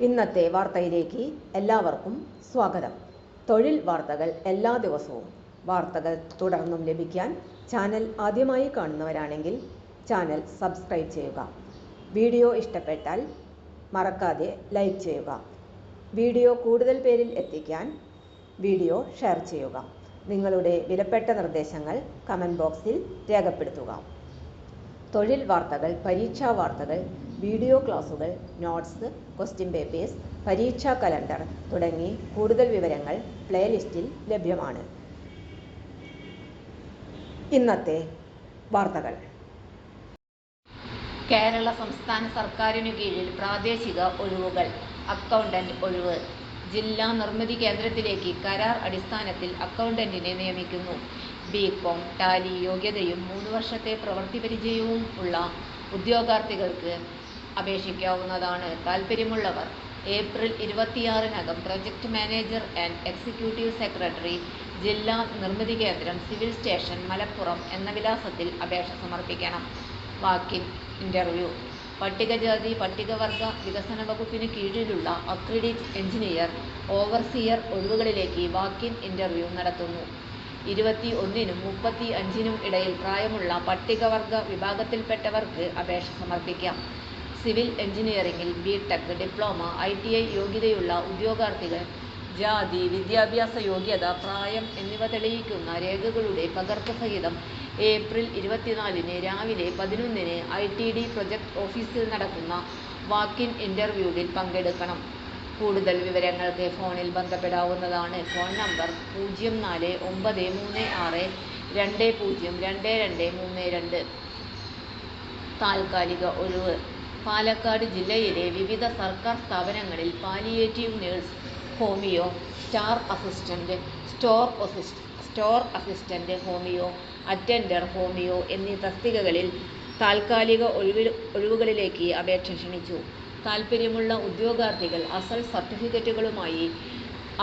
ഇന്നത്തെ വാർത്തയിലേക്ക് എല്ലാവർക്കും സ്വാഗതം. തൊഴിൽ വാർത്തകൾ എല്ലാ ദിവസവും വാർത്തകൾ തുടർന്നും ലഭിക്കാൻ ചാനൽ ആദ്യമായി കാണുന്നവരാണെങ്കിൽ ചാനൽ സബ്സ്ക്രൈബ് ചെയ്യുക. വീഡിയോ ഇഷ്ടപ്പെട്ടാൽ മറക്കാതെ ലൈക്ക് ചെയ്യുക. വീഡിയോ കൂടുതൽ പേരിൽ എത്തിക്കാൻ വീഡിയോ ഷെയർ ചെയ്യുക. നിങ്ങളുടെ വിലപ്പെട്ട നിർദ്ദേശങ്ങൾ കമൻറ്റ് ബോക്സിൽ രേഖപ്പെടുത്തുക. തൊഴിൽ വാർത്തകൾ, പരീക്ഷാ വാർത്തകൾ, വീഡിയോ ക്ലാസുകൾ, നോട്ട്സ്, ക്വസ്റ്റ്യൻ പേപ്പേഴ്സ്, പരീക്ഷാ കലണ്ടർ തുടങ്ങി കൂടുതൽ വിവരങ്ങൾ പ്ലേലിസ്റ്റിൽ ലഭ്യമാണ്. ഇന്നത്തെ വാർത്തകൾ. കേരള സംസ്ഥാന സർക്കാരിനു കീഴിൽ പ്രാദേശിക ഒഴിവുകൾ. അക്കൗണ്ടന്റ് ഒഴിവ്. ജില്ലാ നിർമ്മിതി കേന്ദ്രത്തിലേക്ക് കരാർ അടിസ്ഥാനത്തിൽ അക്കൗണ്ടന്റിനെ നിയമിക്കുന്നു. ബികോം, ടാലി യോഗ്യതയും 3 വർഷത്തെ പ്രവൃത്തി പരിചയവും ഉള്ള ഉദ്യോഗാർത്ഥികൾക്ക് അപേക്ഷിക്കാവുന്നതാണ്. താൽപ്പര്യമുള്ളവർ ഏപ്രിൽ 26-നകം project manager and executive secretary, ജില്ലാ നിർമ്മിതി കേന്ദ്രം, സിവിൽ സ്റ്റേഷൻ, മലപ്പുറം എന്ന വിലാസത്തിൽ അപേക്ഷ സമർപ്പിക്കണം. Walk-in interview. പട്ടികജാതി പട്ടികവർഗ വികസന വകുപ്പിന് കീഴിലുള്ള അക്രിഡിറ്റ് എഞ്ചിനീയർ, ഓവർസിയർ ഒഴിവുകളിലേക്ക് വാക്കിൻ ഇന്റർവ്യൂ നടത്തുന്നു. 21-നും 35-നും ഇടയിൽ പ്രായമുള്ള പട്ടികവർഗ വിഭാഗത്തിൽപ്പെട്ടവർക്ക് അപേക്ഷ സമർപ്പിക്കാം. സിവിൽ എഞ്ചിനീയറിംഗിൽ ബിടെക്, ഡിപ്ലോമ, ITI യോഗ്യതയുള്ള ഉദ്യോഗാർത്ഥികൾ ജാതി, വിദ്യാഭ്യാസ യോഗ്യത, പ്രായം എന്നിവ തെളിയിക്കുന്ന രേഖകളുടെ പകർപ്പ് സഹിതം ഏപ്രിൽ 24-ന് രാവിലെ 11-ന് ITD പ്രൊജക്ട് ഓഫീസിൽ നടക്കുന്ന വാക്കിൻ ഇന്റർവ്യൂവിൽ പങ്കെടുക്കണം. കൂടുതൽ വിവരങ്ങൾക്ക് ഫോണിൽ ബന്ധപ്പെടാവുന്നതാണ്. Phone number 049362022232. താൽക്കാലിക ഒഴിവ്. പാലക്കാട് ജില്ലയിലെ വിവിധ സർക്കാർ സ്ഥാപനങ്ങളിൽ palliative nurse, homeo, store assistant homeo, attender homeo എന്നീ തസ്തികകളിൽ താൽക്കാലിക ഒഴിവുകളിലേക്ക് അപേക്ഷ ക്ഷണിച്ചു. താൽപ്പര്യമുള്ള ഉദ്യോഗാർത്ഥികൾ അസൽ സർട്ടിഫിക്കറ്റുകളുമായി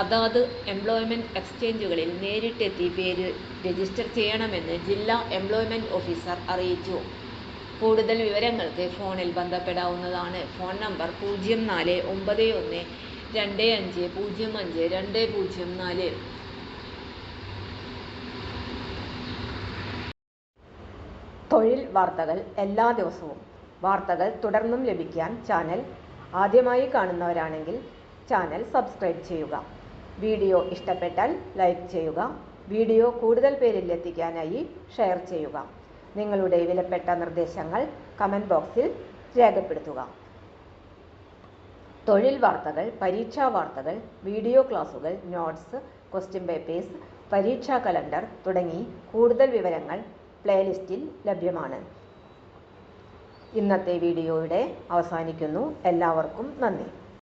അതാത് എംപ്ലോയ്മെന്റ് എക്സ്ചേഞ്ചുകളിൽ നേരിട്ടെത്തി പേര് രജിസ്റ്റർ ചെയ്യണമെന്ന് ജില്ലാ എംപ്ലോയ്മെന്റ് ഓഫീസർ അറിയിച്ചു. കൂടുതൽ വിവരങ്ങൾക്ക് ഫോണിൽ ബന്ധപ്പെടാവുന്നതാണ്. Phone number 049125050204. തൊഴിൽ വാർത്തകൾ എല്ലാ ദിവസവും വാർത്തകൾ തുടർന്നും ലഭിക്കാൻ ചാനൽ ആദ്യമായി കാണുന്നവരാണെങ്കിൽ ചാനൽ സബ്സ്ക്രൈബ് ചെയ്യുക. വീഡിയോ ഇഷ്ടപ്പെട്ടാൽ ലൈക്ക് ചെയ്യുക. വീഡിയോ കൂടുതൽ പേരിൽ എത്തിക്കാനായി ഷെയർ ചെയ്യുക. നിങ്ങളുടെ വിലപ്പെട്ട നിർദ്ദേശങ്ങൾ കമൻറ്റ് ബോക്സിൽ രേഖപ്പെടുത്തുക. തൊഴിൽ വാർത്തകൾ, പരീക്ഷാ വാർത്തകൾ, വീഡിയോ ക്ലാസുകൾ, നോട്ട്സ്, ക്വസ്റ്റ്യൻ പേപ്പേഴ്സ്, പരീക്ഷാ കലണ്ടർ തുടങ്ങി കൂടുതൽ വിവരങ്ങൾ പ്ലേലിസ്റ്റിൽ ലഭ്യമാണ്. ഇന്നത്തെ വീഡിയോയുടെ അവസാനിക്കുന്നു. എല്ലാവർക്കും നന്ദി.